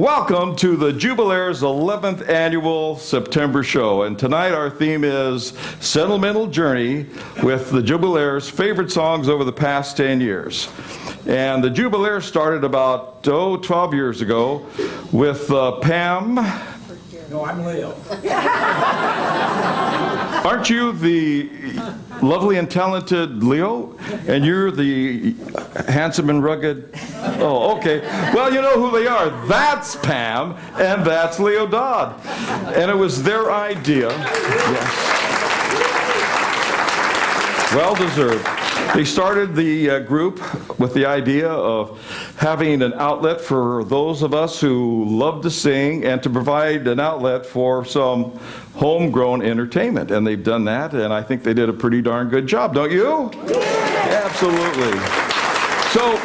Welcome to the Jubilaires 11th Annual September Show. And tonight our theme is Sentimental Journey with the Jubilaires' favorite songs over the past 10 years. And the Jubilaires started about 12 years ago with Pam. No, I'm Leo. Aren't you the lovely and talented Leo? And you're the handsome and rugged? Oh, okay. Well, you know who they are. That's Pam, and that's Leo Dodd. And it was their idea. Yes. Well deserved. They started the group with the idea of having an outlet for those of us who love to sing and to provide an outlet for some homegrown entertainment. And they've done that, and I think they did a pretty darn good job, don't you? Yeah. Absolutely. So,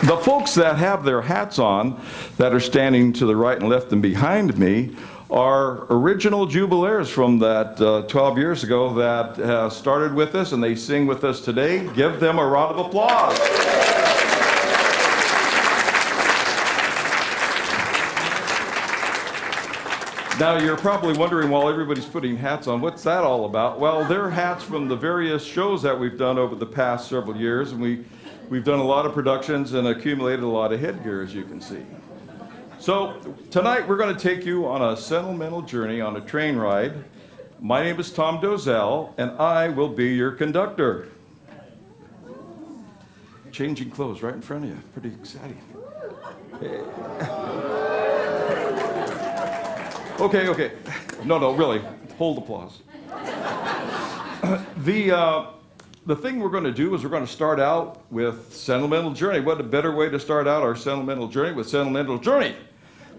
the folks that have their hats on, that are standing to the right and left and behind me, are original Jubilaires from that 12 years ago that started with us, and they sing with us today. Give them a round of applause. Now, you're probably wondering, while everybody's putting hats on, what's that all about? Well, they're hats from the various shows that we've done over the past several years, and we've done a lot of productions and accumulated a lot of headgear, as you can see. So tonight we're going to take you on a sentimental journey on a train ride. My name is Tom Dozell, and I will be your conductor. Changing clothes right in front of you. Pretty exciting. Okay. No, really. Hold applause. The thing we're going to do is we're going to start out with Sentimental Journey. What a better way to start out our Sentimental Journey with Sentimental Journey,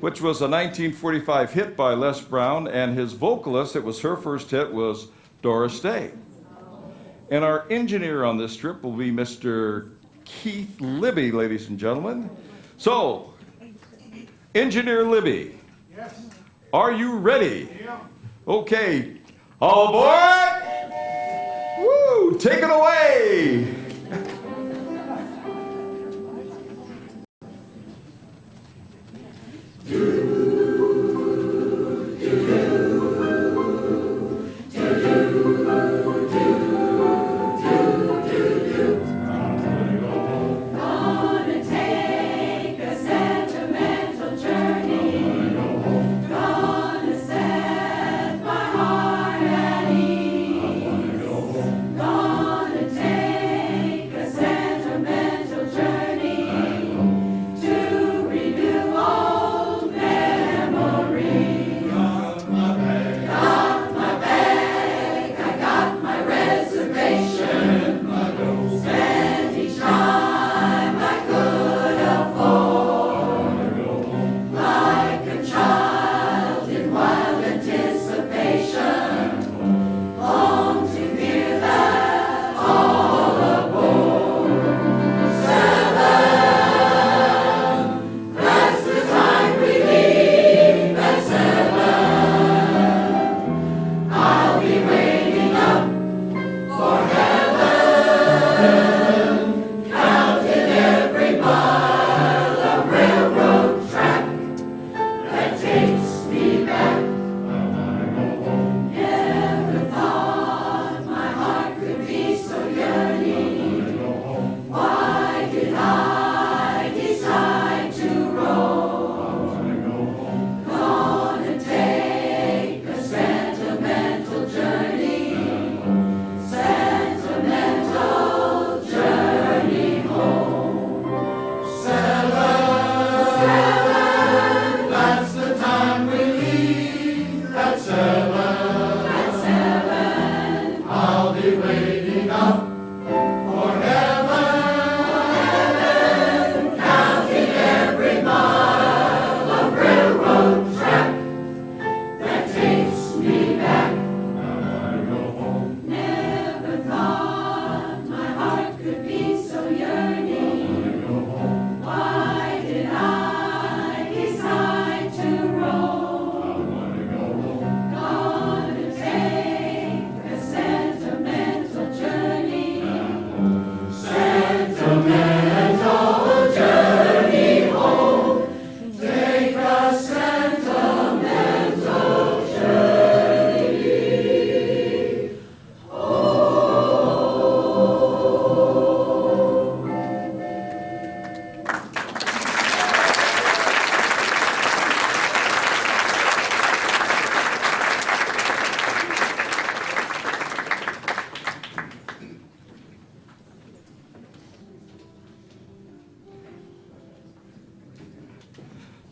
which was a 1945 hit by Les Brown, and his vocalist, it was her first hit, was Doris Day. And our engineer on this trip will be Mr. Keith Libby, ladies and gentlemen. So, Engineer Libby, Yes. Are you ready? Yeah. Okay, all aboard! Woo! Take it away! Gonna take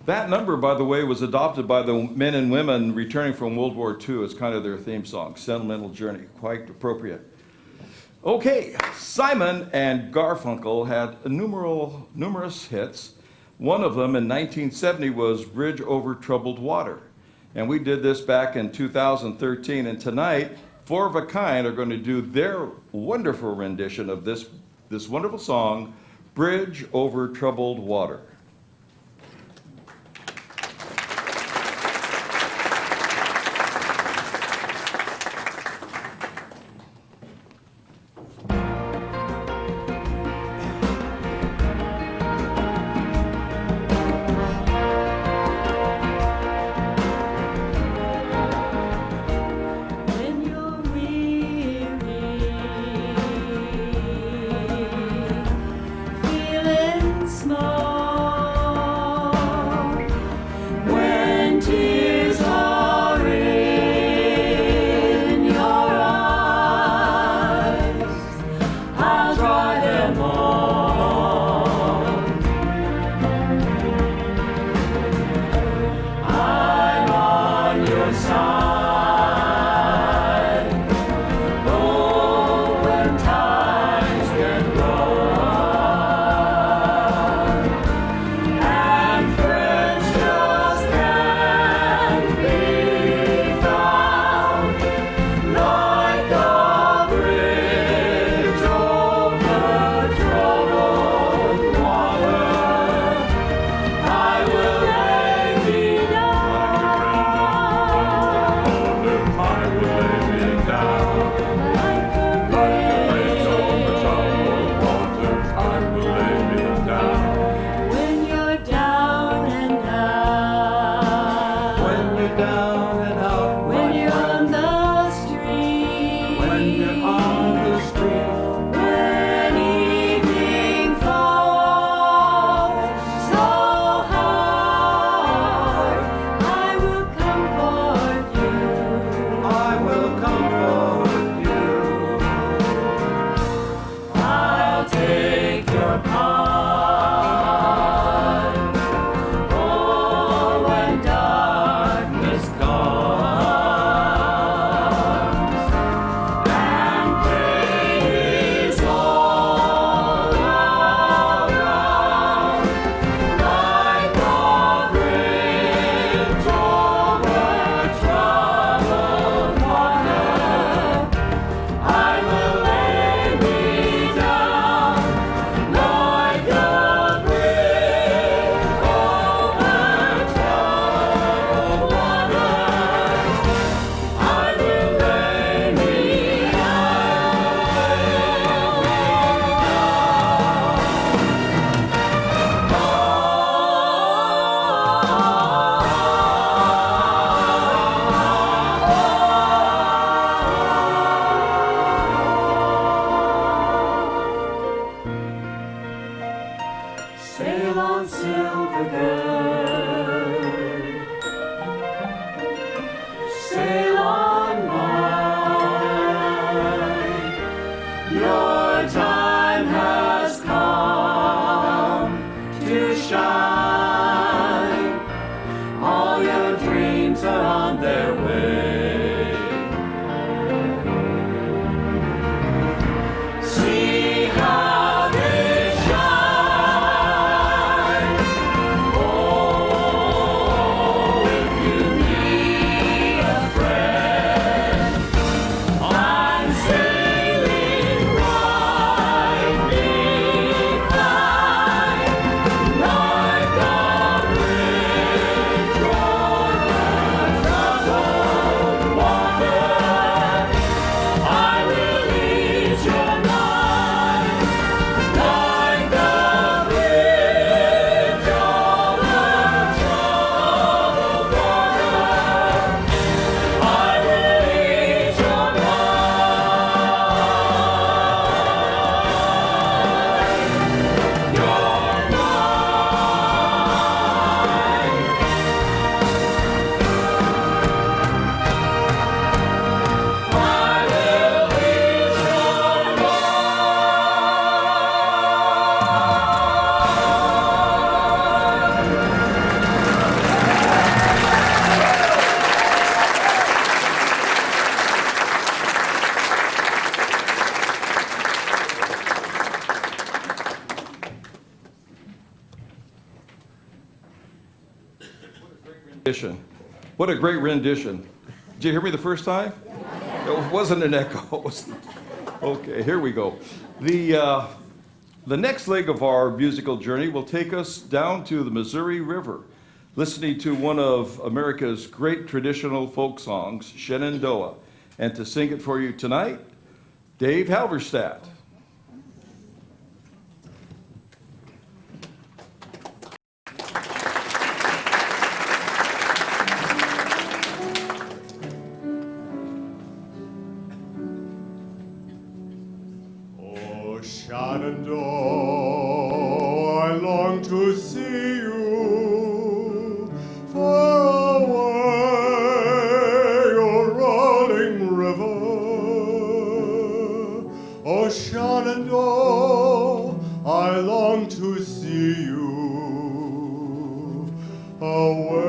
That number, by the way, was adopted by the men and women returning from World War II. It's kind of their theme song, Sentimental Journey, quite appropriate. Okay, Simon and Garfunkel had numerous hits. One of them in 1970 was Bridge Over Troubled Water. And we did this back in 2013, and tonight, Four of a Kind are going to do their wonderful rendition of this wonderful song, Bridge Over Troubled Water. And rendition. What a great rendition. Did you hear me the first time? It wasn't an echo. It was... Okay, here we go. The next leg of our musical journey will take us down to the Missouri River, listening to one of America's great traditional folk songs, Shenandoah. And to sing it for you tonight, Dave Halverstadt. Shenandoah, I long to see you far away, your rolling river. Oh, Shenandoah, I long to see you away,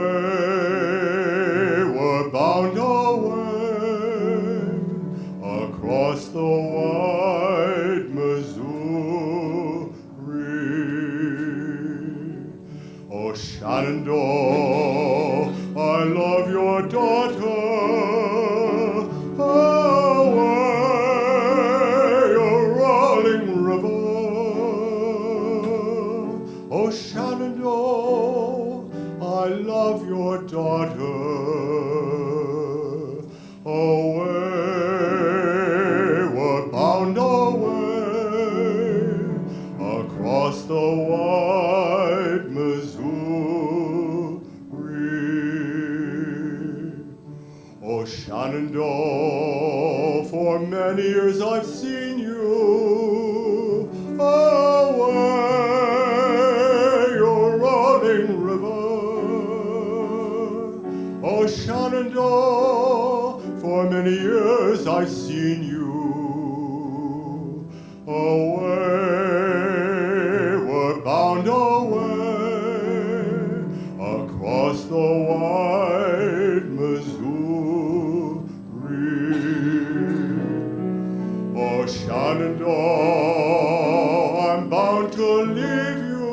we're bound away across the wide Missouri. Oh, Shenandoah, I love your daughter. Away, your rolling river. Oh, Shenandoah, I love your daughter. Away, we're bound away across the wide Missouri. Oh, Shenandoah, for many years I've seen you away, your rolling river. Oh, Shenandoah, for many years I've seen you away, we're bound away across the wide Missouri. Oh, Shenandoah, I'm bound to leave you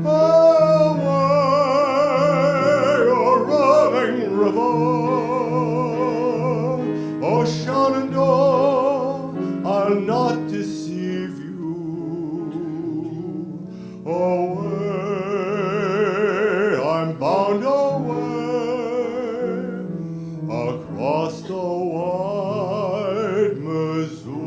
away, your rolling river. Oh, Shenandoah, I'll not deceive you. Away, I'm bound away across the wide Missouri.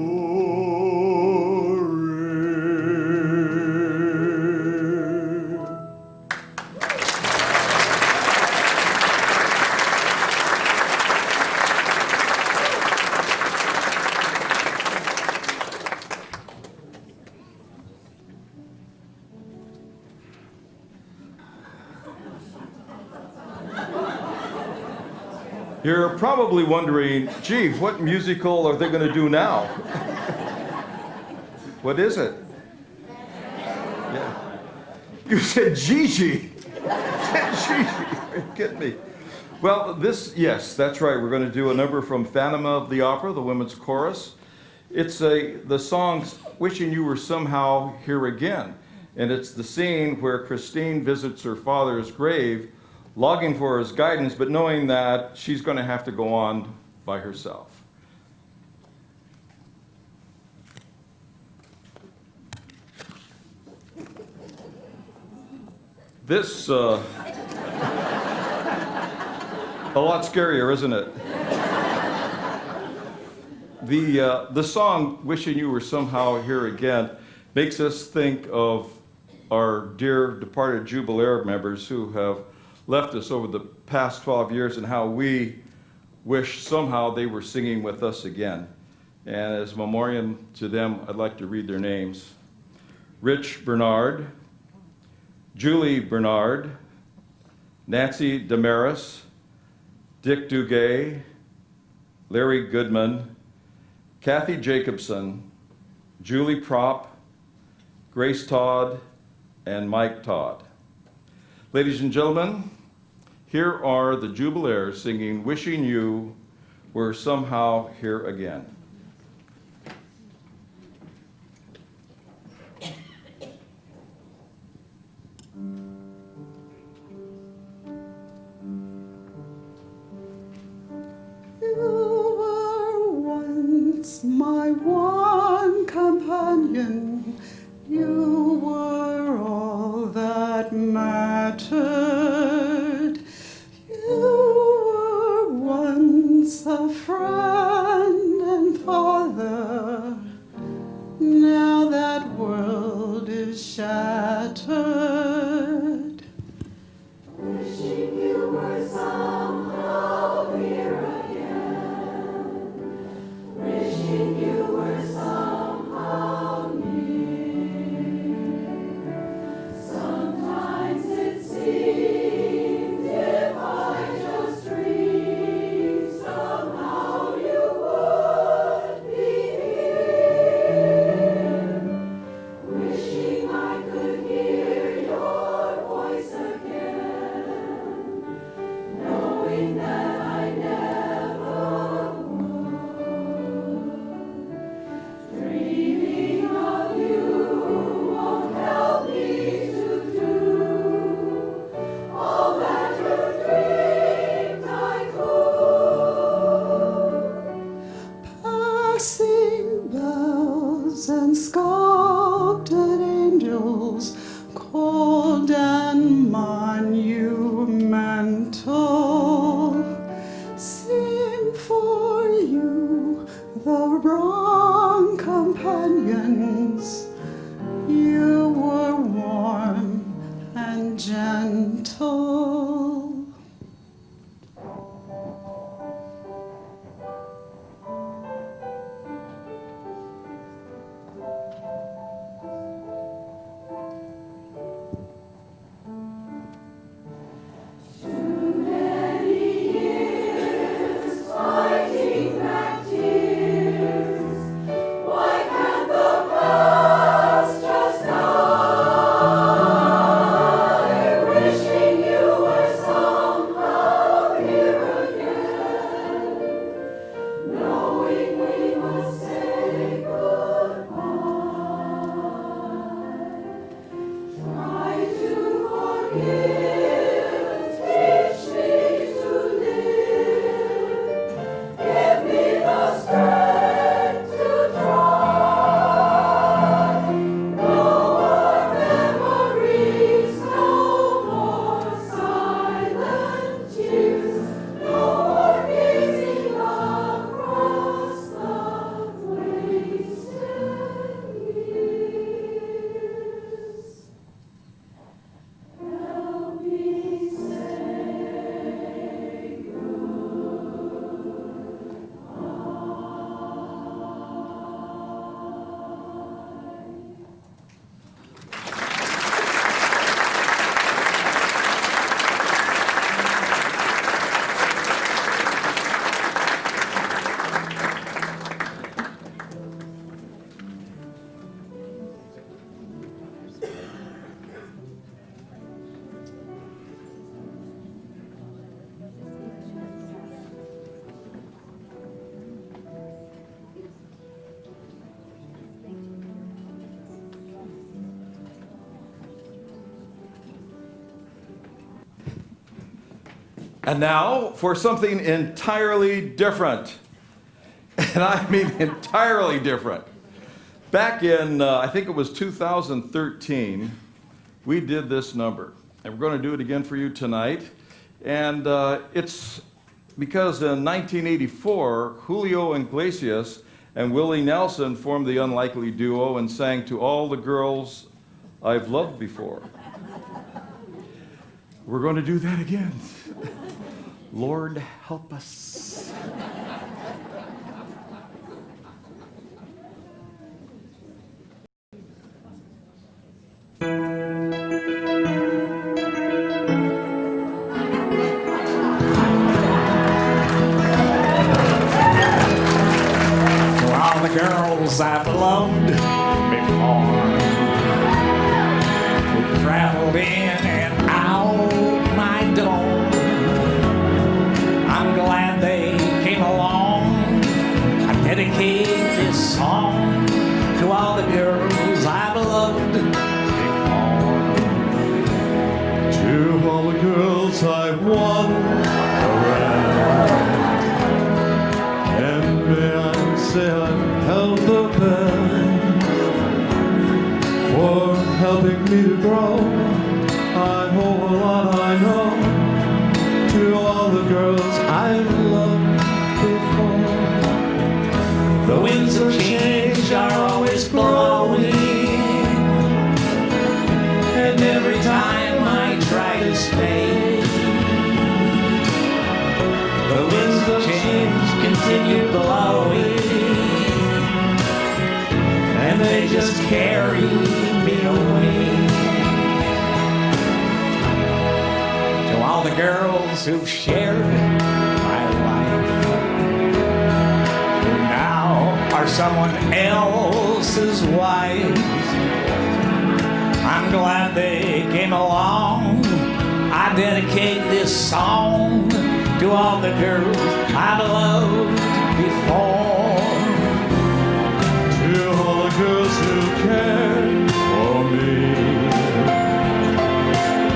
You're probably wondering, gee, what musical are they going to do now? What is it? Yeah. You said Gigi. Gigi. Are you kidding me? Well, yes, that's right. We're going to do a number from Phantom of the Opera, the women's chorus. It's the song Wishing You Were Somehow Here Again. And it's the scene where Christine visits her father's grave, longing for his guidance, but knowing that she's going to have to go on by herself. This, a lot scarier, isn't it? The song, Wishing You Were Somehow Here Again, makes us think of our dear departed Jubilaire members who have left us over the past 12 years and how we wish somehow they were singing with us again. And as a memoriam to them, I'd like to read their names. Rich Bernard, Julie Bernard, Nancy Damaris, Dick Duguay, Larry Goodman, Kathy Jacobson, Julie Propp, Grace Todd, and Mike Todd. Ladies and gentlemen, here are the Jubilaires singing Wishing You Were Somehow Here Again. one companion, you were all that mattered. You were once a friend and father. Now that world is shattered. Wishing you were somehow here again. Wishing you were somehow near. Sometimes it seems if I just dreamed, somehow you would be here. Wishing I could hear your voice again, knowing that I never would. Dreaming of you won't help me to do all that you dreamed I could. Passing bells and sculpted angels, cold and monumental, sing for you the wrong companions. You were warm and gentle. Fighting back tears. Why can't the past just die? Wishing you were somehow here again, knowing we must say goodbye. Try to forgive, teach me to live. Give me the strength to try. No more memories, no more silent tears, no more gazing across the wasted years. Help me say And now for something entirely different. And I mean entirely different. Back in, I think it was 2013, we did this number. And we're going to do it again for you tonight. And it's because in 1984, Julio Iglesias and Willie Nelson formed the unlikely duo and sang To All the Girls I've Loved Before. We're going to do that again. Lord help us. For all the girls I've loved before, who traveled in and out my door, I'm glad they came along. I dedicate this song to all the girls I've loved before. To all the girls I've won around, and may I say I've held open for helping me to grow. I owe a lot, I know, to all the girls I've loved before. The winds of change are always blowing, and every time I try to stay, the winds of change continue blowing, and they just carry me away. To all the girls who've shared my life, who now are someone else's wife, I'm glad they came along. I dedicate this song to all the girls I've loved before. To all the girls who cared for me,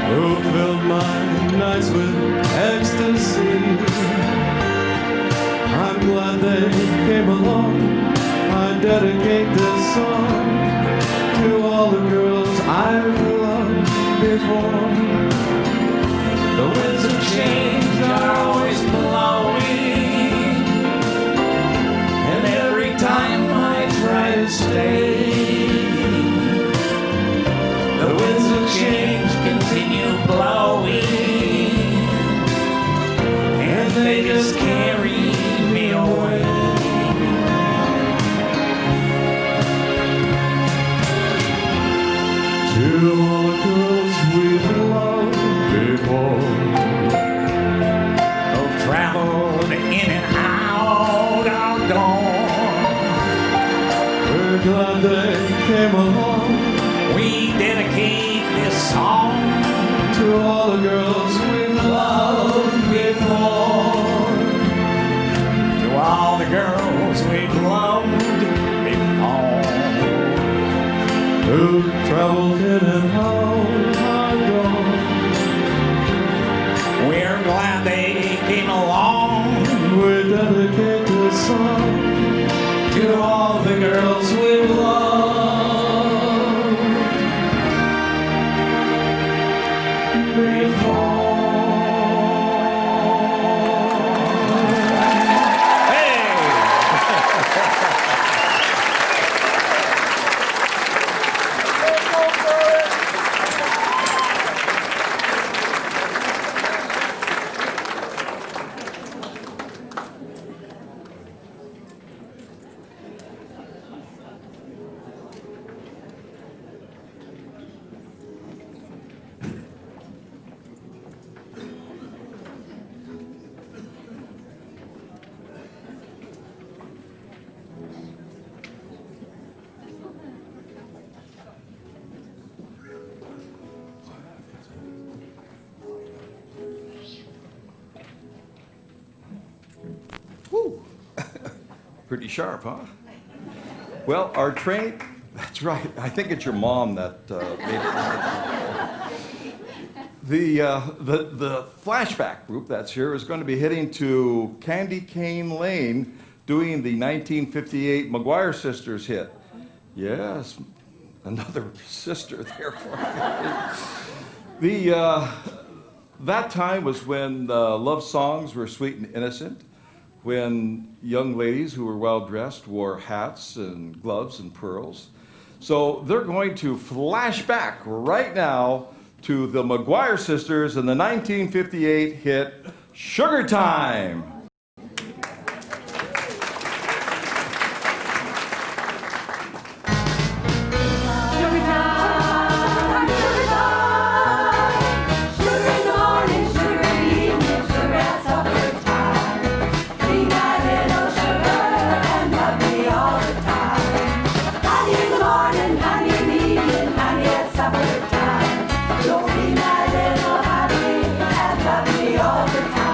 who filled my nights with ecstasy, I'm glad they came along. I dedicate this song to all the girls I've loved before. The winds of change are always blowing, and every time I try to stay, the winds of change continue blowing, and they just carry me away. To all the girls we've loved before, who've traveled in and out our door, we're glad they came along. we dedicate this song To all the girls we've loved before, to all the girls we've loved before. who traveled in and out our door. We're glad they came along. We dedicate this song To all the girls we've loved before. Hey! Pretty sharp, huh? Well, our train, that's right. I think it's your mom that made it. The flashback group that's here is going to be heading to Candy Cane Lane doing the 1958 McGuire Sisters hit. Yes, another sister there for me. That time was when love songs were sweet and innocent, when young ladies who were well-dressed wore hats and gloves and pearls. So they're going to flash back right now to the McGuire Sisters and the 1958 hit, Sugar Time. All the time.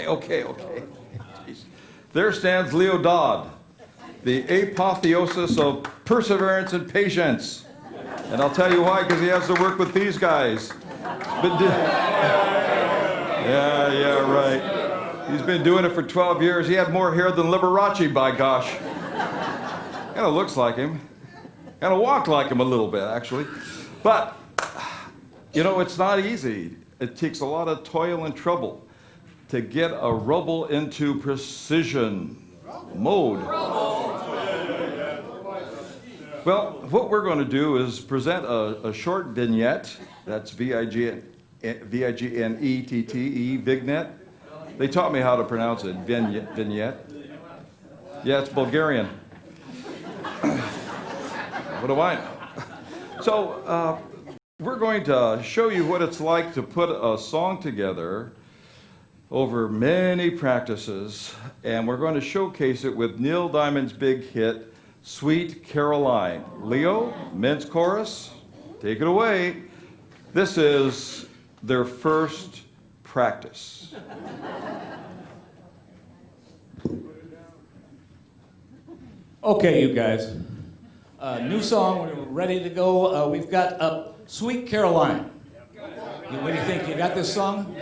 Okay. Jeez. There stands Leo Dodd, the apotheosis of perseverance and patience. And I'll tell you why, because he has to work with these guys. Yeah, right. He's been doing it for 12 years. He had more hair than Liberace, by gosh. Kind of looks like him. Kind of walked like him a little bit, actually. But, you know, it's not easy. It takes a lot of toil and trouble to get a rubble into precision mode. Well, what we're going to do is present a short vignette. That's V-I-G-N-E-T-T-E, vignette. They taught me how to pronounce it, vignette. Yeah, it's Bulgarian. What do I know? So, we're going to show you what it's like to put a song together over many practices, and we're going to showcase it with Neil Diamond's big hit, Sweet Caroline. Leo, men's chorus, take it away. This is their first practice. Okay, you guys. New song, we're ready to go. We've got Sweet Caroline. What do you think? You got this song?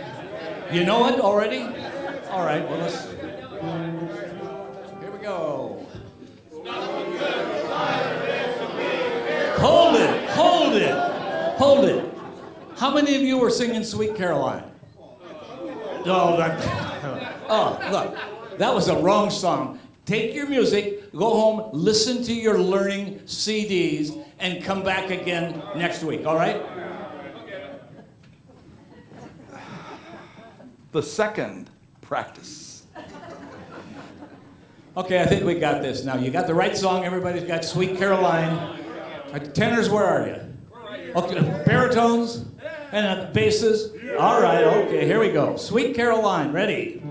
You know it already? All right, well, here we go. Hold it. How many of you were singing Sweet Caroline? Oh, look, that was a wrong song. Take your music, go home, listen to your learning CDs, and come back again next week, all right? The second practice. Okay, I think we got this now. You got the right song, everybody's got Sweet Caroline. Tenors, where are you? Okay, baritones and basses. All right, okay, here we go. Sweet Caroline, ready?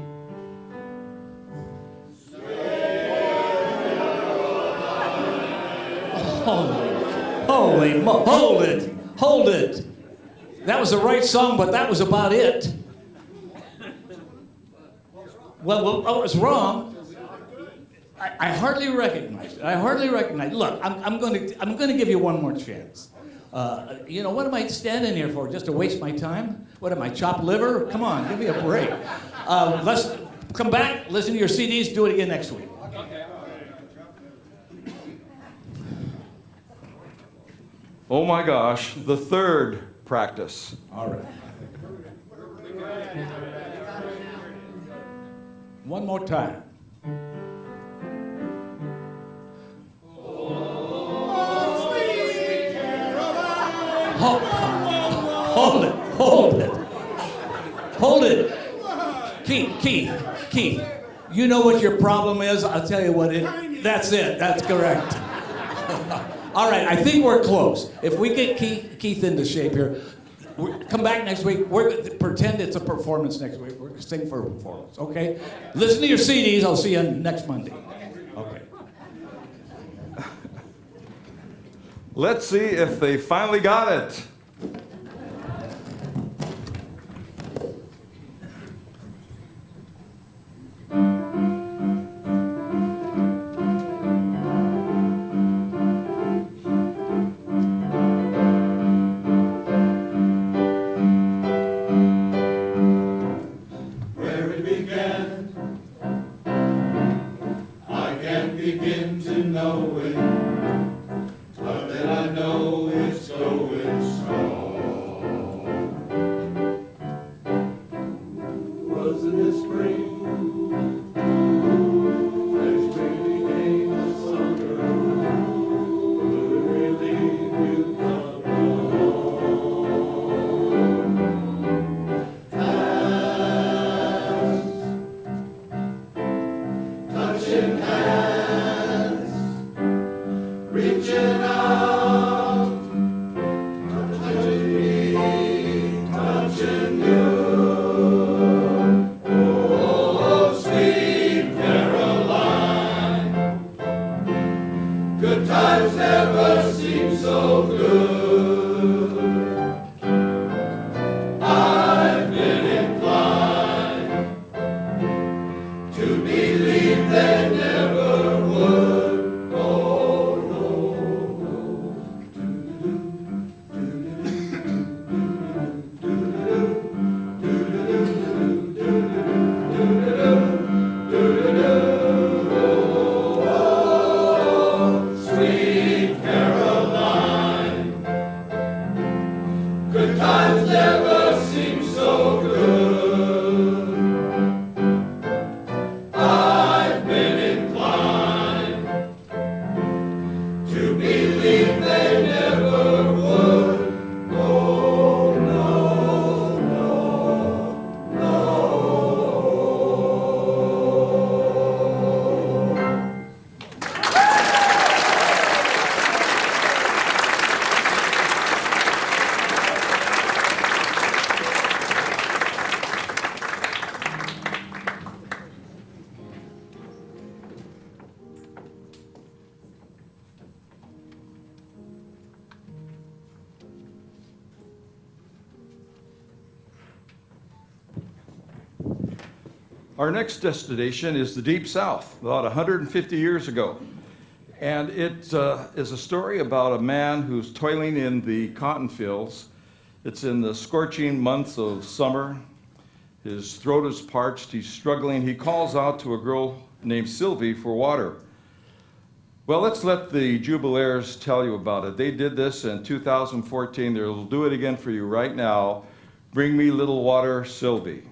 Hold it. That was the right song, but that was about it. Well, what was wrong? I hardly recognized it. Look, I'm going to give you one more chance. You know, what am I standing here for? Just to waste my time? What am I, chopped liver? Come on, give me a break. Let's come back, listen to your CDs, do it again next week. Oh my gosh, the third practice. All right. One more time. Hold it. Keith, you know what your problem is? I'll tell you what that's it. That's correct. All right, I think we're close. If we get Keith into shape here, come back next week. We're going to pretend it's a performance next week. We're going to sing for a performance, okay? Listen to your CDs. I'll see you next Monday. Okay. Let's see if they finally got it. Begin to know it, but then I know it's going strong. Wasn't it spring? And spring became the summer. Would it really you come along? Touching hands. Our next destination is the Deep South, about 150 years ago. And it is a story about a man who's toiling in the cotton fields. It's in the scorching months of summer. His throat is parched, he's struggling. He calls out to a girl named Sylvie for water. Well, let's let the Jubilaires tell you about it. They did this in 2014. They'll do it again for you right now. Bring me little water, Sylvie.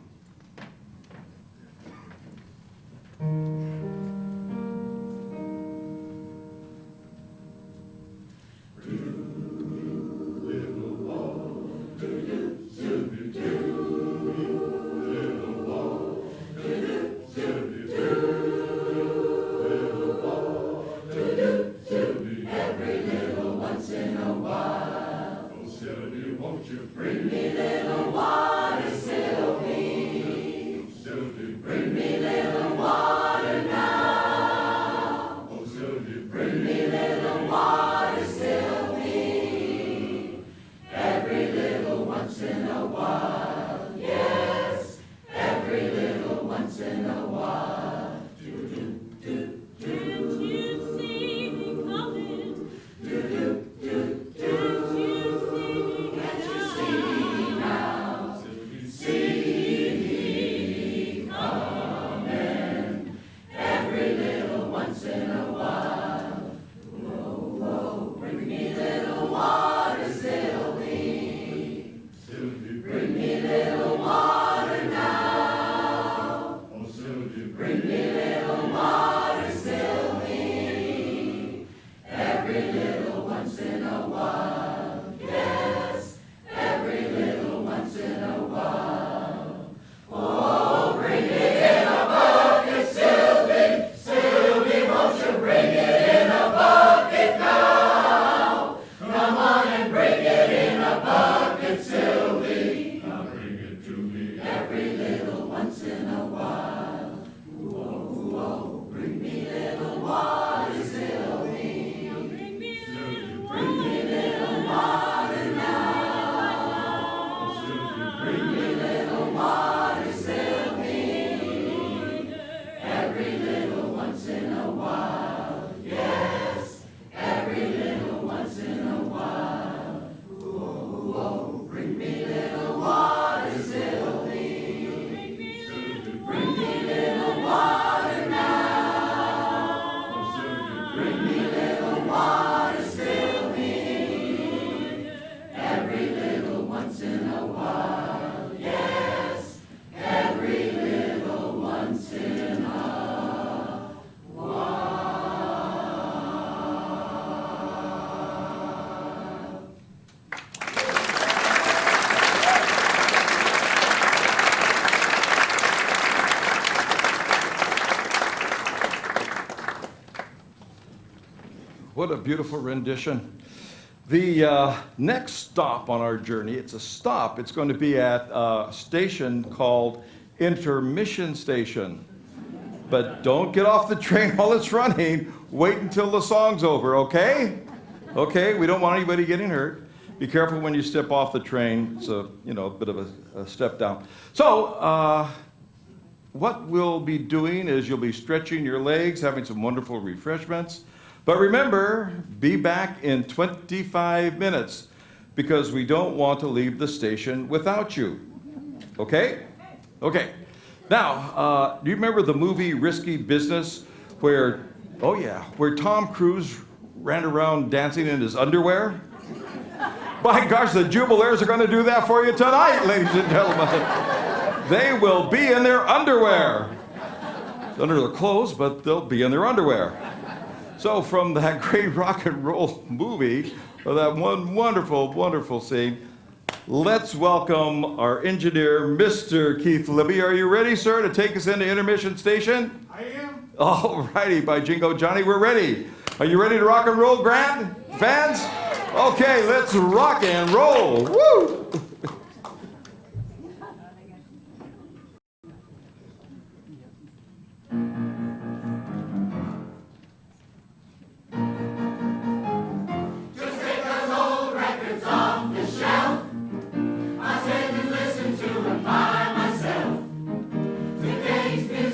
What a beautiful rendition. The next stop on our journey, it's a stop. It's going to be at a station called Intermission Station. But don't get off the train while it's running. Wait until the song's over, okay? Okay, we don't want anybody getting hurt. Be careful when you step off the train. It's a bit of a step down. So, what we'll be doing is you'll be stretching your legs, having some wonderful refreshments. But remember, be back in 25 minutes because we don't want to leave the station without you. Okay? Okay. Now, do you remember the movie Risky Business where Tom Cruise ran around dancing in his underwear? By gosh, the Jubilaires are going to do that for you tonight, ladies and gentlemen. They will be in their underwear. It's under their clothes, but they'll be in their underwear. So from that great rock and roll movie, or that one wonderful, wonderful scene, let's welcome our engineer, Mr. Keith Libby. Are you ready, sir, to take us into Intermission Station? I am. All righty, by Jingo Johnny, we're ready. Are you ready to rock and roll, Grand fans? Okay, let's rock and roll. Woo! Today's been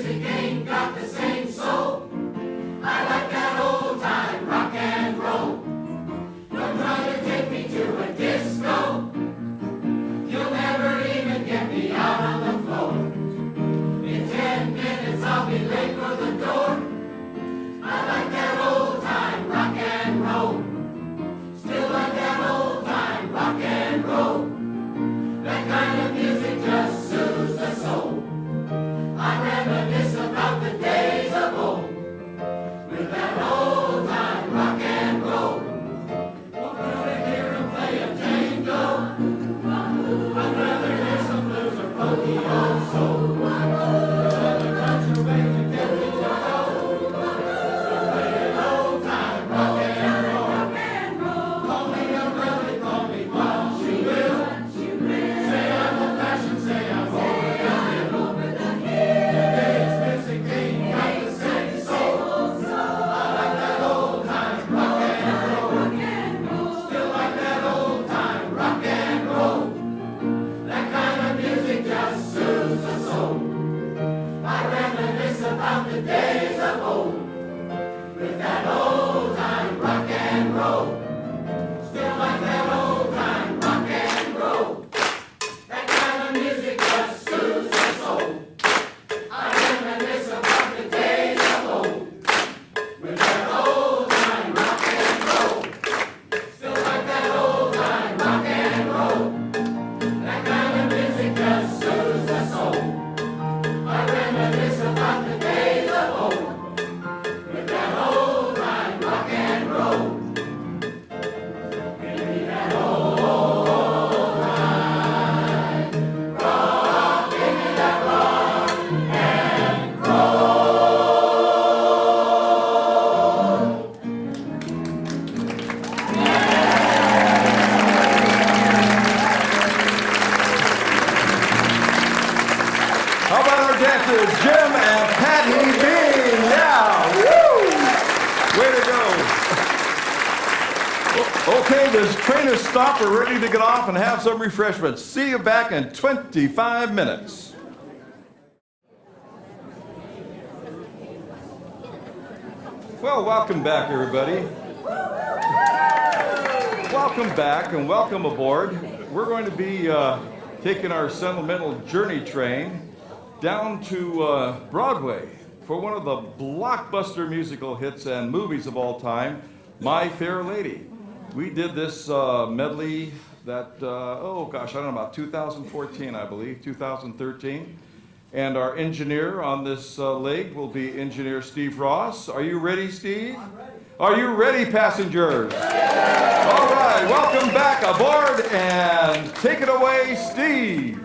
train has stopped. We're ready to get off and have some refreshments. See you back in 25 minutes. Well, welcome back, everybody. Welcome back and welcome aboard. We're going to be taking our Sentimental Journey train down to Broadway for one of the blockbuster musical hits and movies of all time, My Fair Lady. We did this medley that, oh gosh, I don't know, about 2014, I believe, 2013. And our engineer on this leg will be engineer Steve Ross. Are you ready, Steve? I'm ready. Are you ready, passengers? All right, welcome back aboard and take it away, Steve.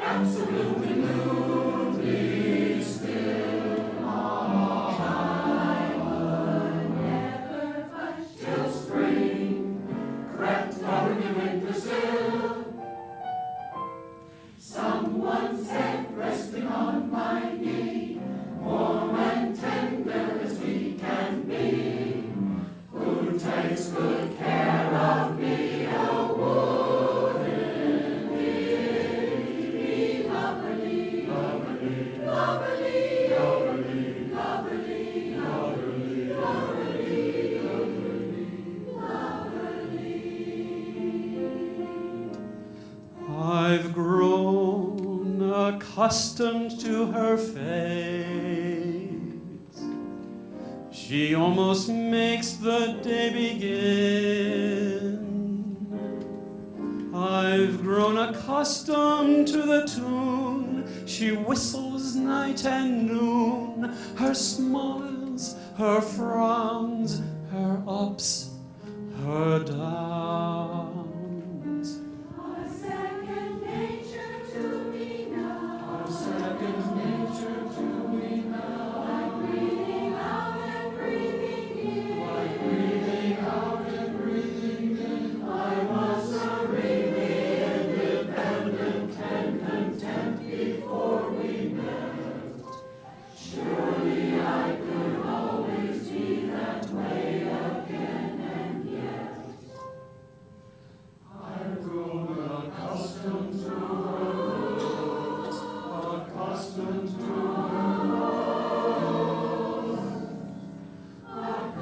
Absolutely blue. I've grown accustomed to her face. She almost makes the day begin. I've grown accustomed to the tune she whistles night and noon. Her smiles, her frowns, her ups, her downs. Are second nature to me now. Are second nature to me now. Like breathing out and breathing in. Like breathing out and breathing in. I was serenely independent and content before we met. Surely I could always be that way again, and yet I've grown accustomed to her looks, accustomed to her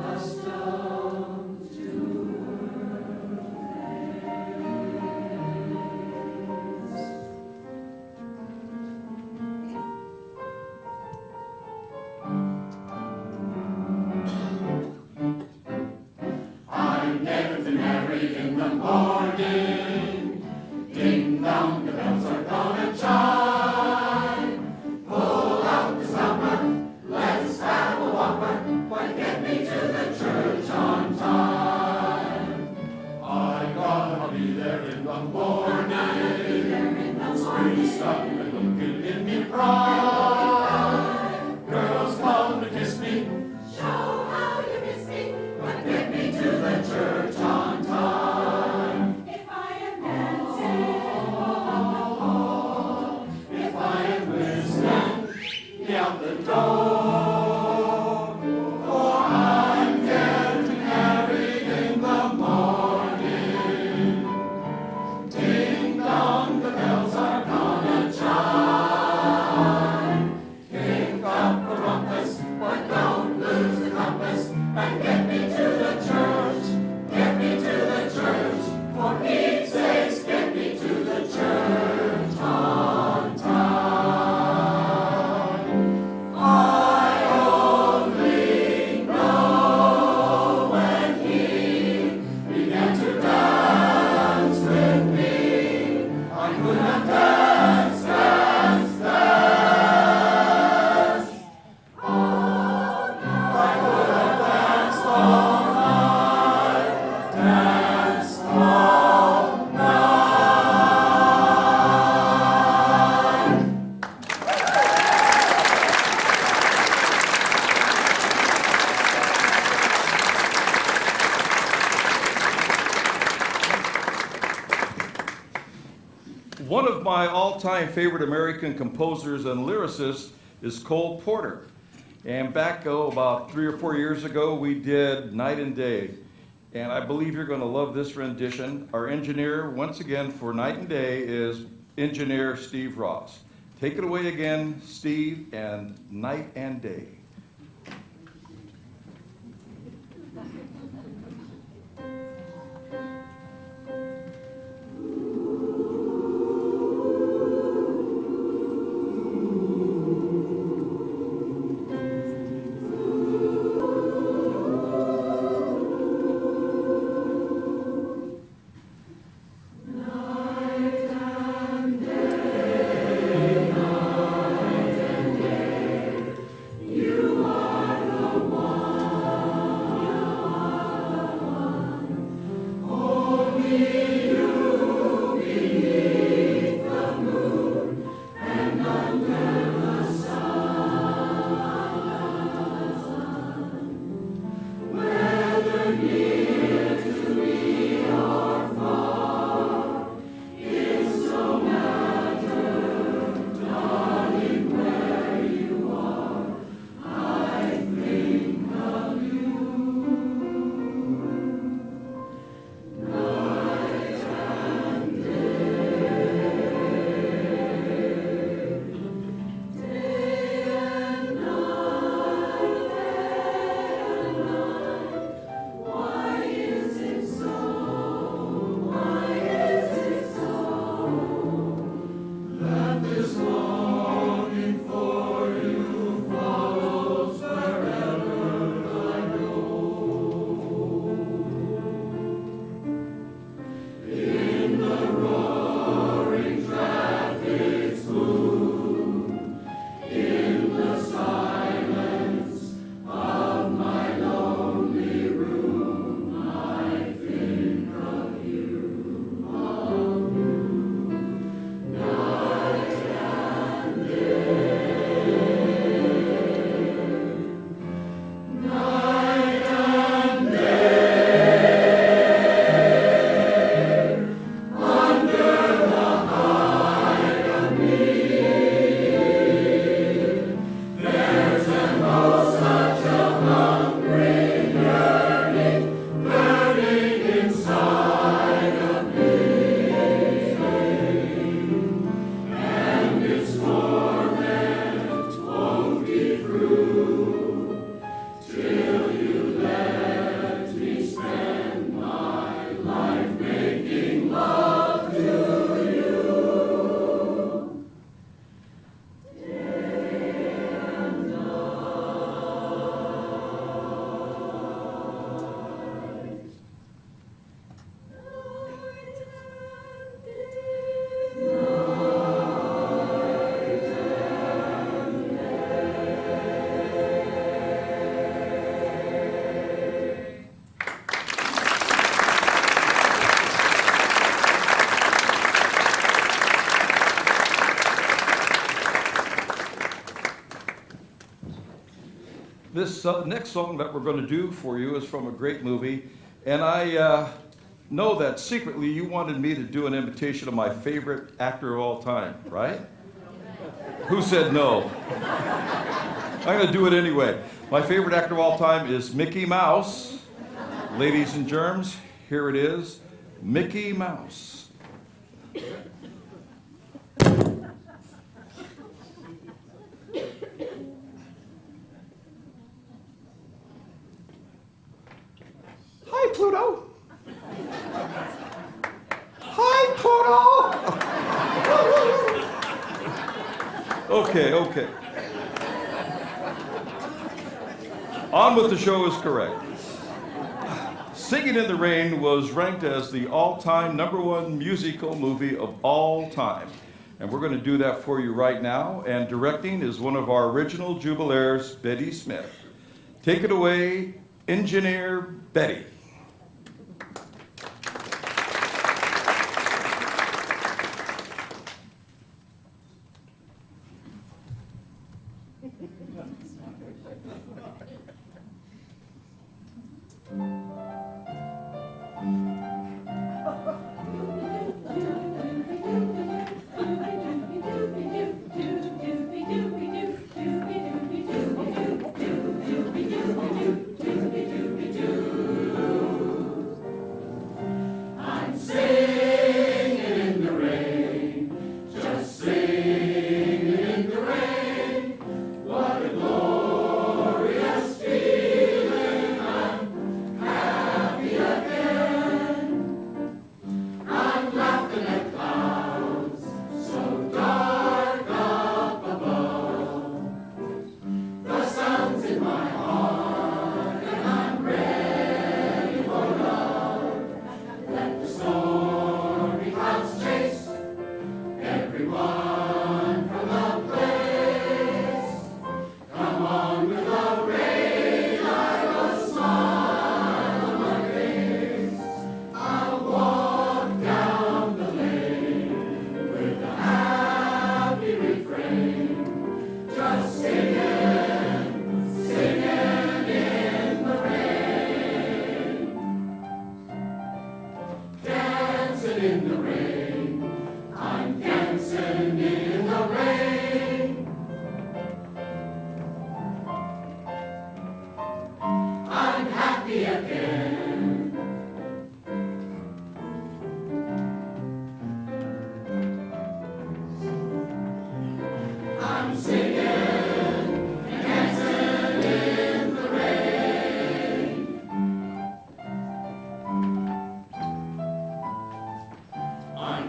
accustomed to I'm dead and married in the morning. Ding dong, the bells are gonna chime. Pull out the stopper, let's have a whopper. Why get me to the church on time? I gotta be there in the morning. Spring stuck and looking in me pride. Girls come to kiss me. show how you miss me. But get me to the church on time. If I am dancing, If I am whistling, out the door. For I'm getting married in the morning. Ding dong, the bells are gonna chime. Kick up the rumpus, but don't lose the compass. And get me to the church, get me to the church. For Pete's sakes, get me to the church on time. I only know when he began to dance with me. I could have danced, danced, danced. I could have danced all night, danced all night. One of my all-time favorite American composers and lyricists is Cole Porter. And back about 3 or 4 years ago, we did Night and Day. And I believe you're going to love this rendition. Our engineer, once again, for Night and Day is engineer Steve Ross. Take it away again, Steve, and Night and Day. you This next song that we're going to do for you is from a great movie, and I know that secretly you wanted me to do an imitation of my favorite actor of all time, right? Who said no? I'm going to do it anyway. My favorite actor of all time is Mickey Mouse. Ladies and germs, here it is, Mickey Mouse. Hi, Pluto. Hi, Pluto. Okay. On with the show is correct. Singing in the Rain was ranked as the all-time #1 musical movie of all time. And we're going to do that for you right now. And directing is one of our original Jubilaires, Betty Smith. Take it away, Engineer Betty. I'm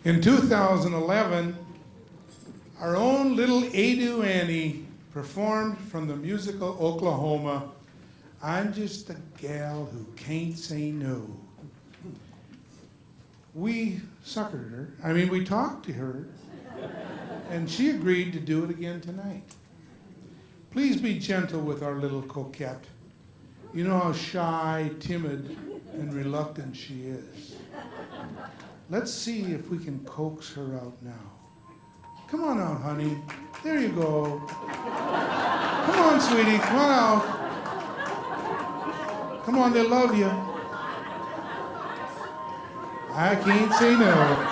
In 2011, our own little Adu Annie performed from the musical Oklahoma, I'm Just a Gal Who Can't Say No. We suckered her. I mean, we talked to her, and she agreed to do it again tonight. Please be gentle with our little coquette. You know how shy, timid, and reluctant she is. Let's see if we can coax her out now. Come on out, honey. There you go. Come on, sweetie. Come on out. Come on, they love you. I can't say no.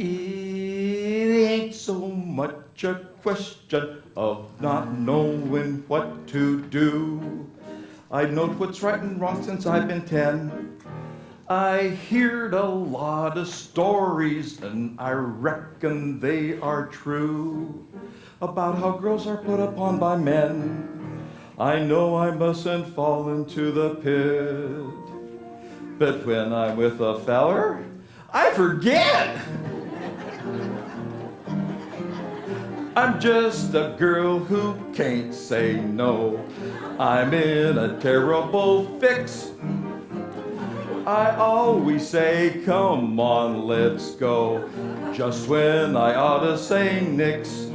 It ain't so much a question of not knowing what to do. I know what's right and wrong since I've been 10. I heard a lot of stories, and I reckon they are true, about how girls are put upon by men. I know I mustn't fall into the pit, but when I'm with a feller, I forget. I'm just a girl who can't say no. I'm in a terrible fix. I always say, come on, let's go, just when I ought to say nix.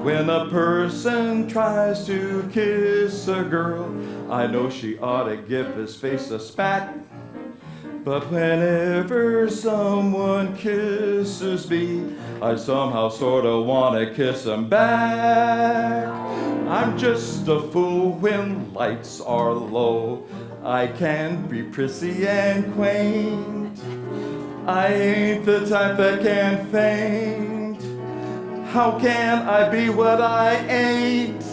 When a person tries to kiss a girl, I know she ought to give his face a spat. But whenever someone kisses me, I somehow sorta wanna kiss him back. I'm just a fool when lights are low. I can be prissy and quaint. I ain't the type that can faint. How can I be what I ain't?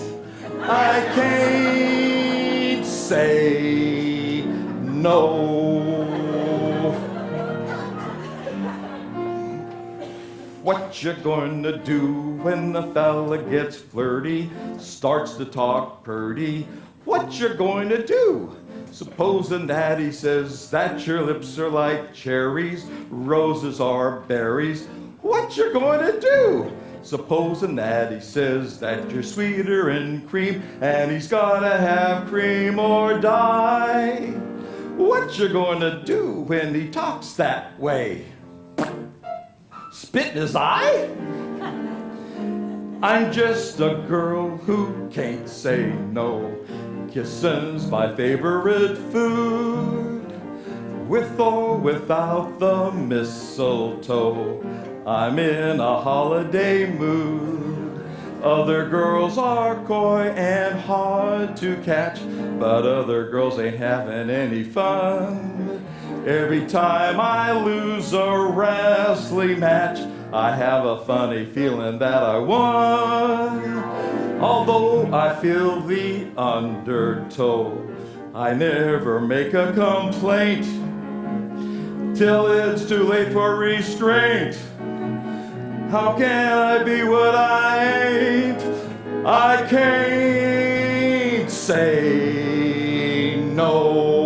I can't say no. What you gonna do when the fella gets flirty, starts to talk purty? What you going to do? Supposing that he says that your lips are like cherries, roses are berries. What you going to do? Supposing that he says that you're sweeter in cream, and he's gotta have cream or die. What you going to do when he talks that way? Spit in his eye? I'm just a girl who can't say no. Kissing's my favorite food. With or without the mistletoe, I'm in a holiday mood. Other girls are coy and hard to catch, but other girls ain't having any fun. Every time I lose a wrestling match, I have a funny feeling that I won. Although I feel the undertow, I never make a complaint till it's too late for restraint. How can I be what I ain't? I can't say no.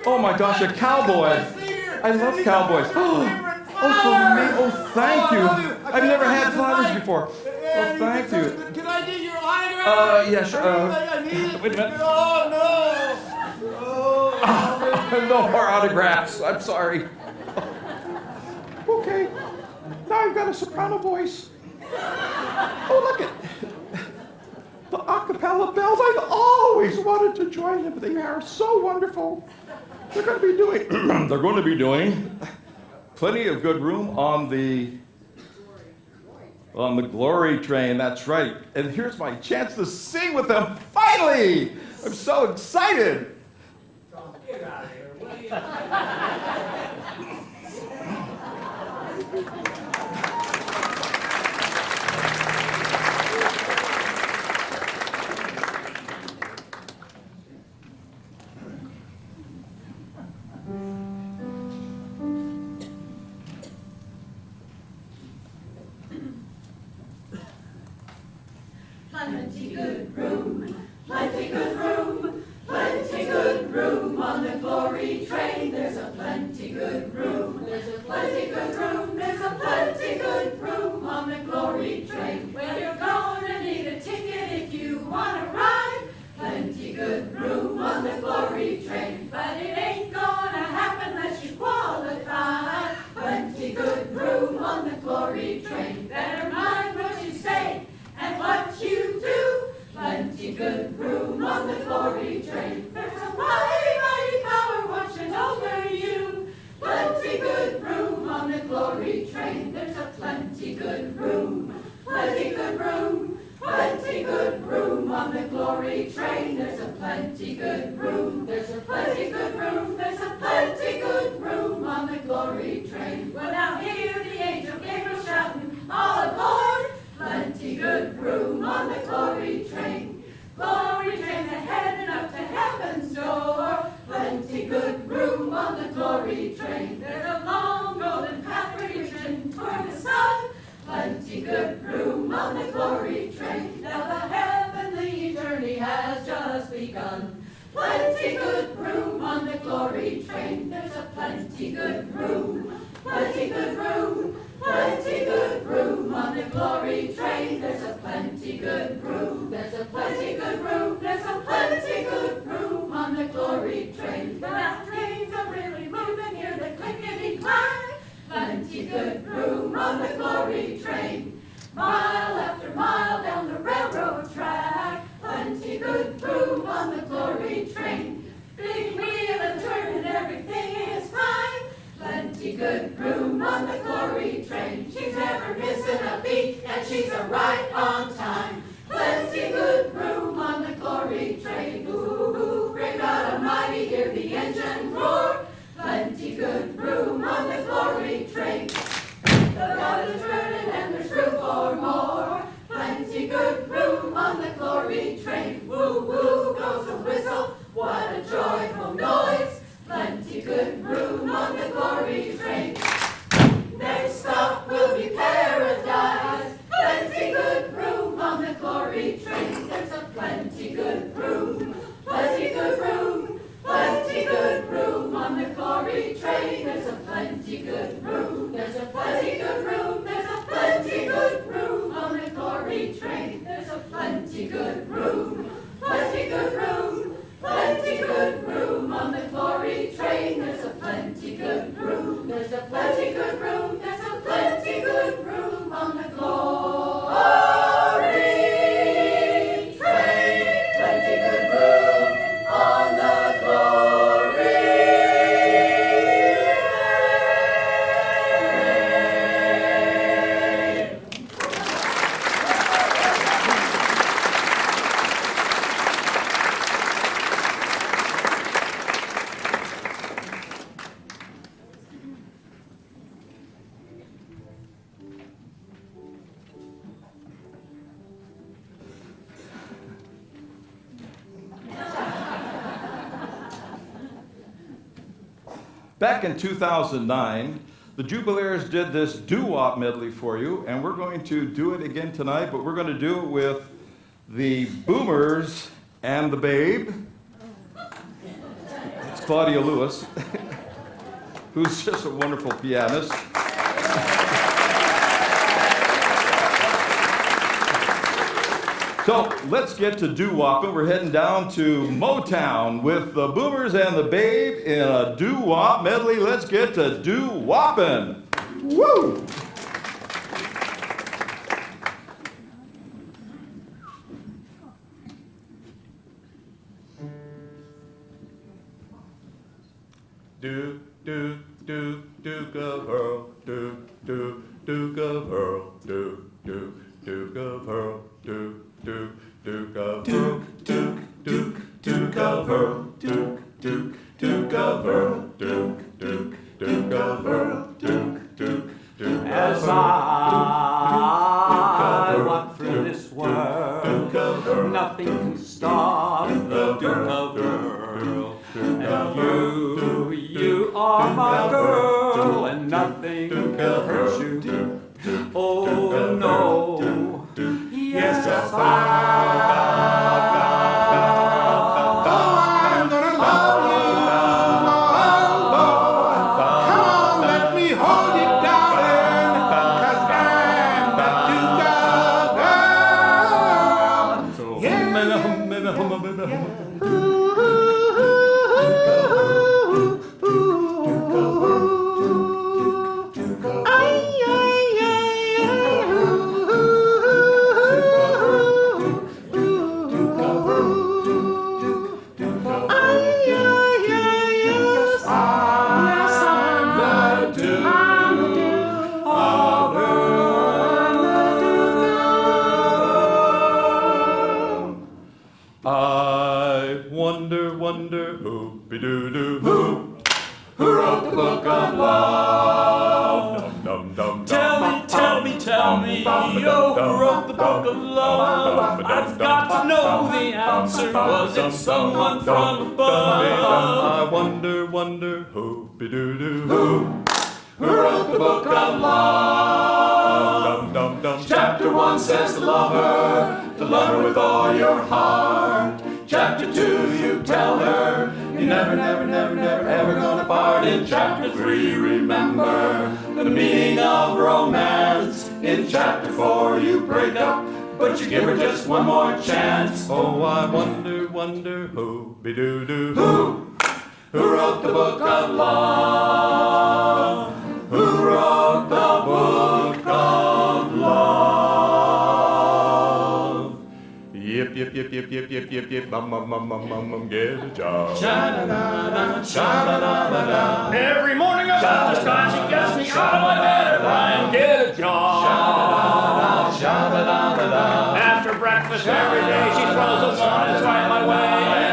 Oh my gosh, a cowboy. I love cowboys. Oh, for me. Oh, thank you. I've never had flowers before. Oh, thank you. Can I get your autograph? Yeah, sure. I need it. Wait a minute. Oh, no. Oh, No more autographs. I'm sorry. Okay. Now I've got a soprano voice. Oh, look at the a cappella bells. I've always wanted to join them. They are so wonderful. They're going to be doing plenty of good room on the glory train. That's right. And here's my chance to sing with them. Finally, I'm so excited. Get out of here, will you? Plenty good room, plenty good room, plenty good room on the glory train. There's a plenty good room, there's a plenty good room, there's a plenty good room on the glory train. Well, you're gonna need a ticket if you wanna ride. Plenty good room on the glory train, but it ain't gonna happen unless you qualify. Plenty good room on the glory train. Better mind what you say and what you do. Plenty good room on the glory train. There's a mighty, mighty power watching over you. Plenty good room on the glory train. There's a plenty good room, plenty good room, plenty good room on the glory train. There's a plenty good room, there's a plenty good room, there's a plenty good room on the glory train. Well, now hear the angel Gabriel shouting, all aboard! Plenty good room on the glory train. Glory train heading up to heaven's door. Plenty good room on the glory train. There's a long golden path reaching toward the sun. Plenty good room on the glory train. Now the heavenly journey has just begun. Plenty good room on the glory train. There's a plenty good room, plenty good room, plenty good room on the glory train. There's a plenty good room, there's a plenty good room, there's a plenty good room on the glory train. The now trains are really moving, hear the clickety clack. Plenty good room on the glory train. Mile after mile down the railroad track. Plenty good room on the glory train. Big wheel and turning, everything is fine. Plenty good room on the glory train. She's never missing a beat and she's a right on time. Plenty good room on the glory train. Ooh, ooh, great God Almighty, hear the engine roar. Plenty good room on the glory train. The God is turning and there's room for more. Plenty good room on the glory train. Woo, woo, goes the whistle. What a joyful noise. Plenty good room on the glory train. Next stop will be paradise. Plenty good room on the glory train. There's a plenty good room, plenty good room, plenty good room on the glory train. There's a plenty good room, there's a plenty good room, there's a plenty good room on the glory train. There's a plenty good room, plenty good room, plenty good room on the glory train. There's a plenty good room, there's a plenty good room, there's a plenty good room on the glory train. Plenty good room on the glory train. Back in 2009, the Jubilaires did this doo-wop medley for you, and we're going to do it again tonight, but we're going to do it with the Boomers and the Babe. It's Claudia Lewis, who's just a wonderful pianist. So let's get to doo-wopping. We're heading down to Motown with the Boomers and the Babe in a doo-wop medley. Let's get to doo-wopping. Woo! Do, do, do, Duke of Earl, do, do, Duke of Earl, do, do, Duke of Earl, do, do, Duke of Earl, Duke, Duke, Duke of Earl, Duke, Duke, Duke of Earl, Duke of Earl, Duke. As I walk through this world, nothing can stop the Duke of Earl. And you are my girl, and nothing can hurt you. Oh no, yes, I'm gonna love you, come on, let me hold you, darling, 'cause I'm the Duke of Earl. Yeah. I wonder, who-be-doo-doo, who wrote the book of love? Tell me, oh, who wrote the book of love? I've got to know the answer. Was it someone from above? I wonder, who-be-doo-doo, who wrote the book of love? Chapter 1 says to love her with all your heart. Chapter 2, you tell her you never, ever gonna part. In chapter 3, remember the meaning of romance. In chapter 4, you break up, but you give her just one more chance. Oh, I wonder, who-be-doo-doo, who wrote the book of love? Who wrote the book of love? Yip, get a job. Sha-da-da-da, sha-da-da-da-da. Every morning about this time she gets me out of my bed and I get a job. Sha-da-da-da, sha-da-da-da-da. After breakfast every day she throws a line right my way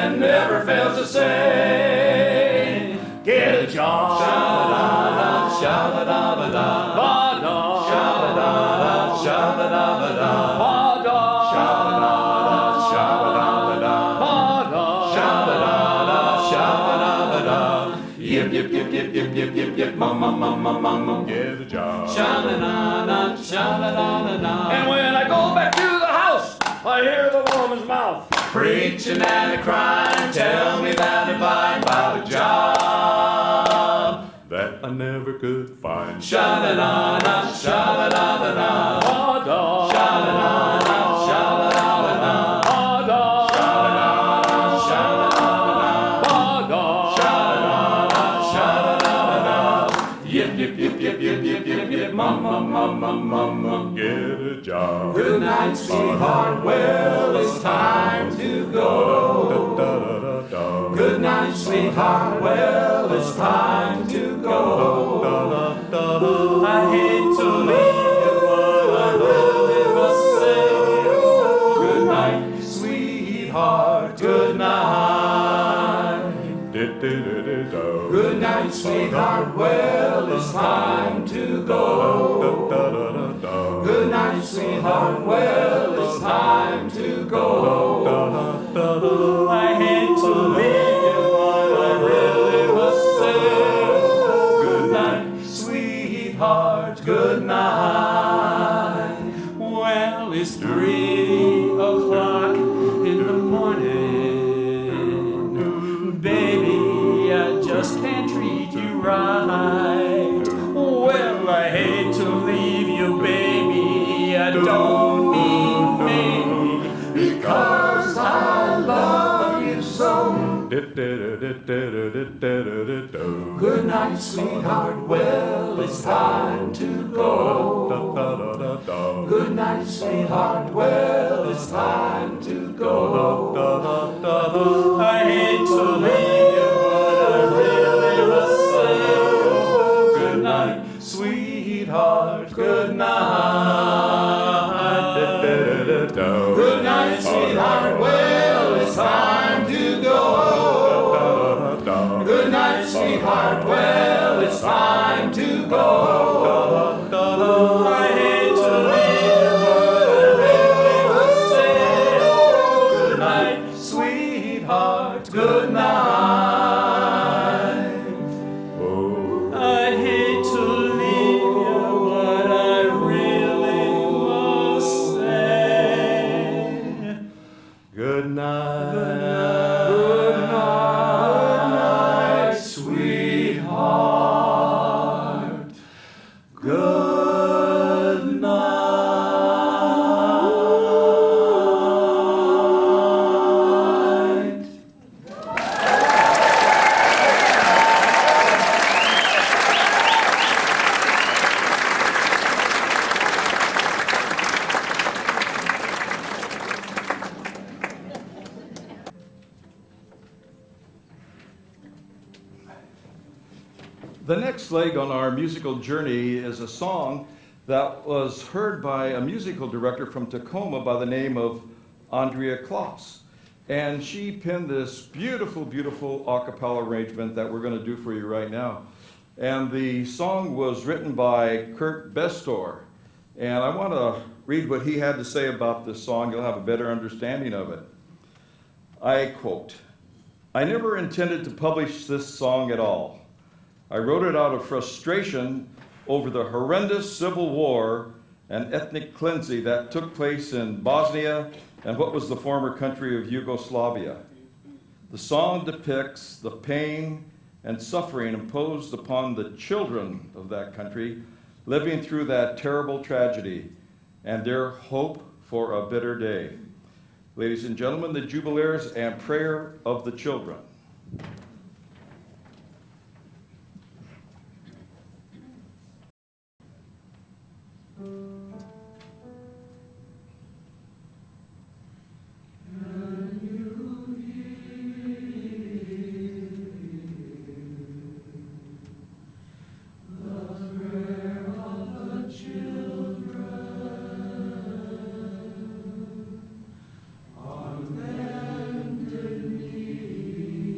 And never fails to say, get a job. sha-da-da-da, sha-da-da-da-da. Ba-da. Sha-da-da-da, sha-da-da-da-da. Ba-da. Sha-da-da-da, sha-da-da-da-da. Ba-da. Sha-da-da-da, sha-da-da-da-da. Yip, mum, get a job. Sha-da-da-da, sha-da-da-da-da. And when I go back to the house, I hear the woman's mouth Preaching and a crying, tell me that if I about a job that I never could find. Sha-da-da-da, sha-da-da-da-da. Ba-da. Sha-da-da-da, sha-da-da-da-da. Ba-da. Sha-da-da-da, sha-da-da-da-da. Ba-da. Sha-da-da-da, sha-da-da-da-da. Yip, mum, get a job. Good night, sweetheart. Well, it's time to go. Good night, sweetheart. Well, it's time to go. I hate to leave you, but I really must say, good night, sweetheart. Good night. Good night, sweetheart. Well, it's time to go. Good night, sweetheart. Well, it's time to go. I hate to leave you, but I really must say, good night, sweetheart. Good night. Well, it's 3 o'clock in the morning. Baby, I just can't treat you right. Well, I hate to leave you, baby. I don't mean maybe, because I love you so. Good night, sweetheart. Well, it's time to go. Good night, sweetheart. Well, it's time to go. I hate to leave you, but I really must say, good night, sweetheart. Good night. Good night, sweetheart. Well, it's time to go. Good The next leg on our musical journey is a song that was heard by a musical director from Tacoma by the name of Andrea Kloss. And she penned this beautiful, beautiful a cappella arrangement that we're going to do for you right now. And the song was written by Kurt Bestor. And I want to read what he had to say about this song. You'll have a better understanding of it. I quote, "I never intended to publish this song at all. I wrote it out of frustration over the horrendous civil war and ethnic cleansing that took place in Bosnia and what was the former country of Yugoslavia. The song depicts the pain and suffering imposed upon the children of that country living through that terrible tragedy and their hope for a better day. Ladies and gentlemen, the Jubilaires and Prayer of the Children." On bended knee.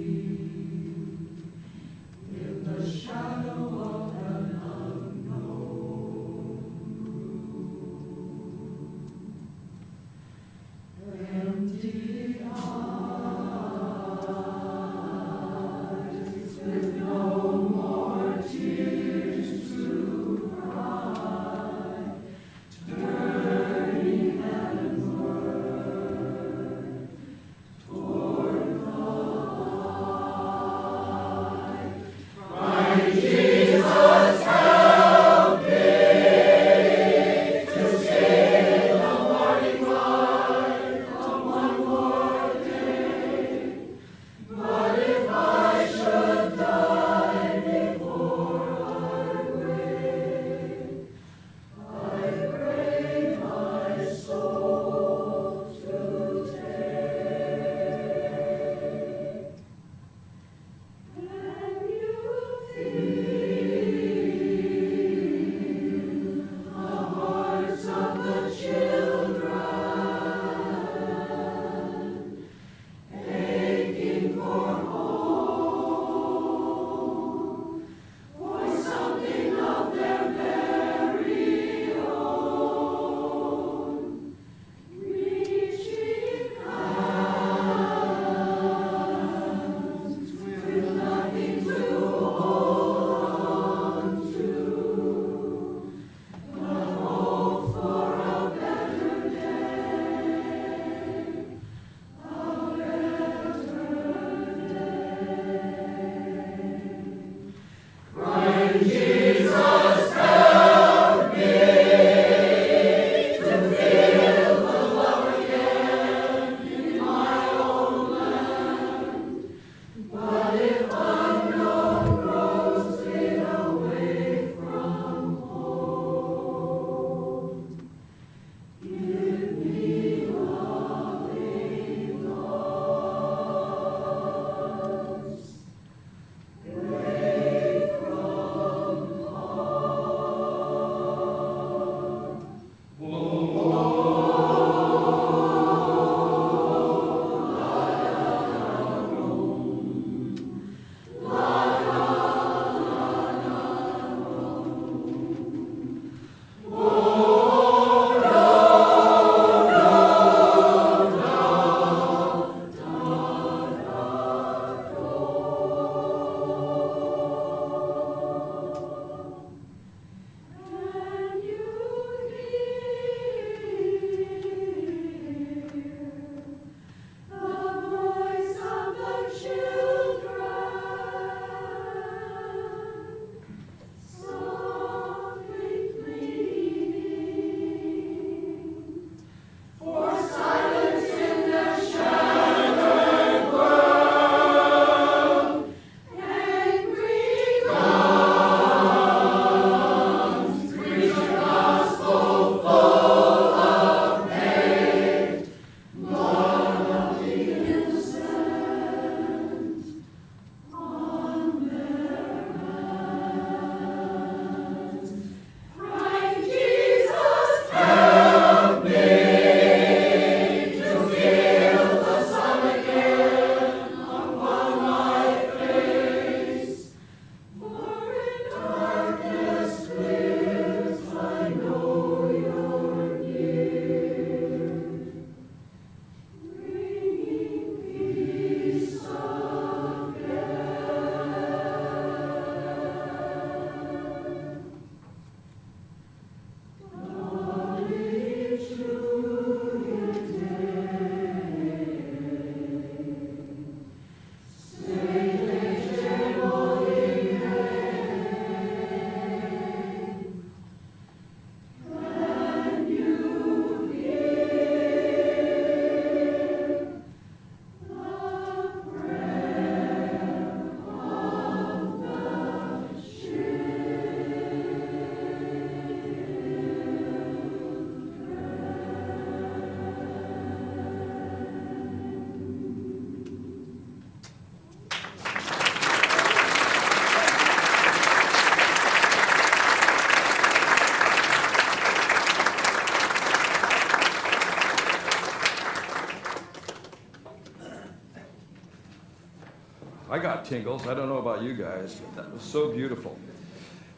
I got tingles. I don't know about you guys, but that was so beautiful.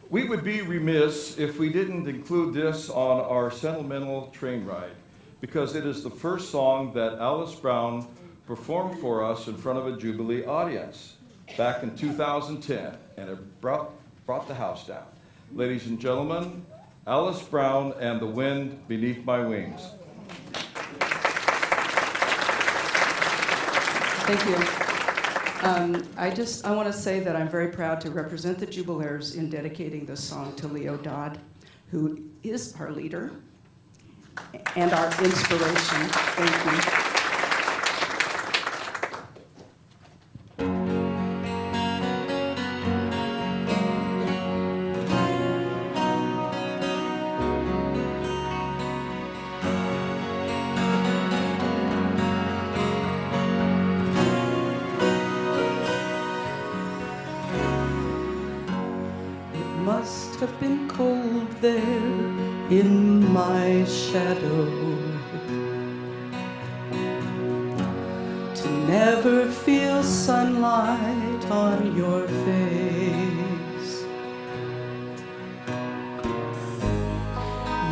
We would be remiss if we didn't include this on our Sentimental train ride, because it is the first song that Alice Brown performed for us in front of a Jubilee audience back in 2010, and it brought the house down. Ladies and gentlemen, Alice Brown and The Wind Beneath My Wings. Thank you. I want to say that I'm very proud to represent the Jubilaires in dedicating this song to Leo Dodd, who is our leader and our inspiration. Thank you. Must have been cold there in my shadow to never feel sunlight on your face.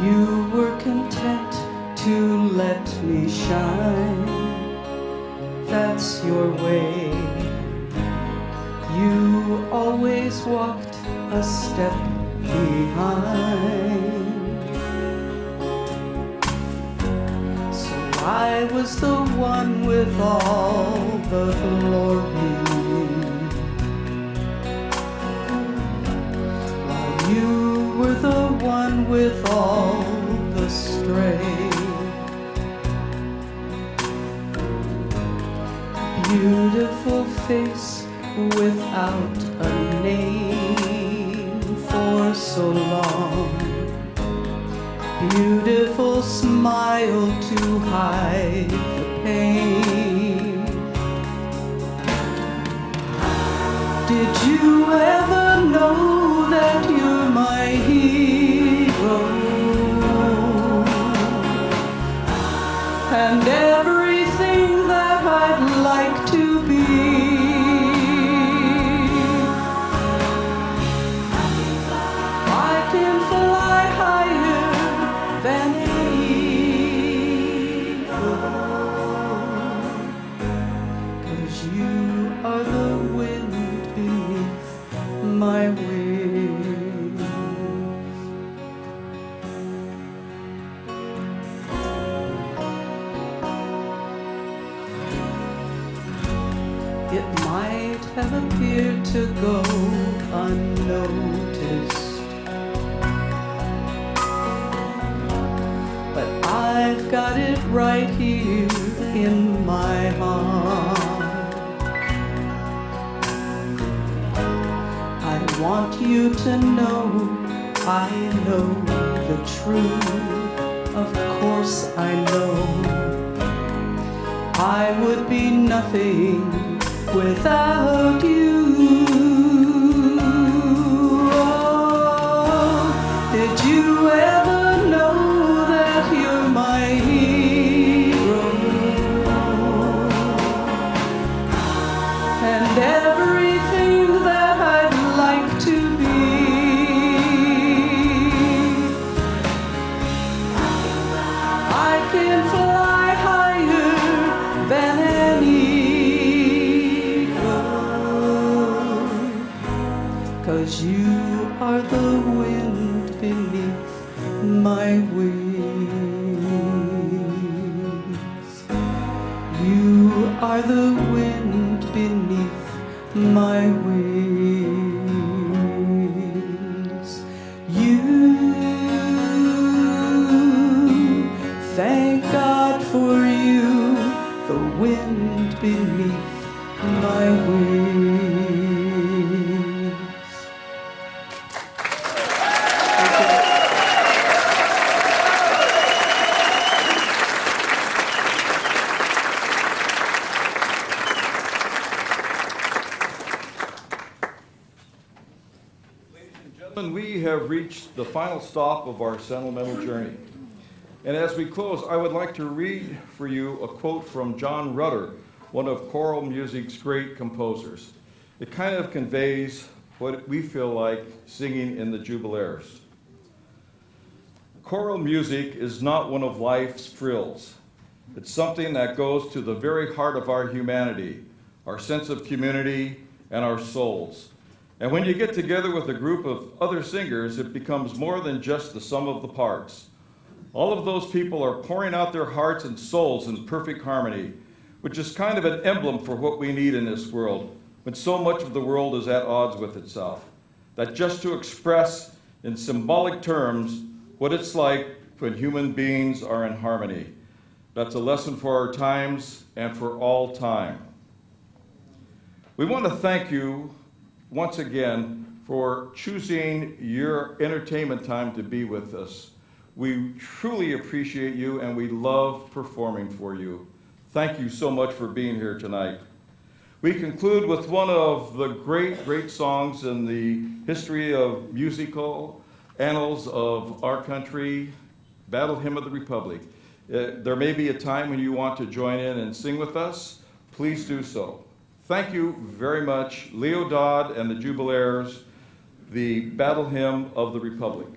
You were content to let me shine. That's your way. You always walked a step behind. So I was the one with all the glory, while you were the one with all the strength. Beautiful face without a name for so long. Beautiful smile to hide the pain. Did you ever know that you're my hero? And everything that I'd like to be. My wings. It might have appeared to go unnoticed, but I've got it right here in my heart. I want you to know I know the truth. Of course I know I would be nothing without you. Oh, did you ever know that you're my hero? And everything that I'd like to be. I can fly higher than an eagle, 'cause you are the wind beneath my wings. You are the wind beneath my wings. You, thank God for you, the wind beneath my wings. Gentlemen, we have reached the final stop of our sentimental journey. And as we close, I would like to read for you a quote from John Rutter, one of choral music's great composers. It kind of conveys what we feel like singing in the Jubilaires. Choral music is not one of life's frills. It's something that goes to the very heart of our humanity, our sense of community, and our souls. And when you get together with a group of other singers, it becomes more than just the sum of the parts. All of those people are pouring out their hearts and souls in perfect harmony, which is kind of an emblem for what we need in this world, when so much of the world is at odds with itself. That just to express in symbolic terms what it's like when human beings are in harmony. That's a lesson for our times and for all time. We want to thank you once again for choosing your entertainment time to be with us. We truly appreciate you and we love performing for you. Thank you so much for being here tonight. We conclude with one of the great songs in the history of musical annals of our country, Battle Hymn of the Republic. There may be a time when you want to join in and sing with us. Please do so. Thank you very much, Leo Dodd and the Jubilaires, the Battle Hymn of the Republic.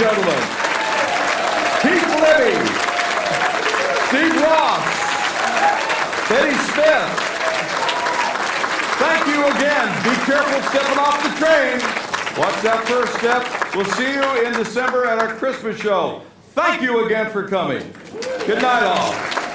gentlemen, Keith Libby, Steve Ross, Betty Smith. Thank you again. Be careful stepping off the train. Watch that first step. We'll see you in December at our Christmas show. Thank you again for coming. Good night, all.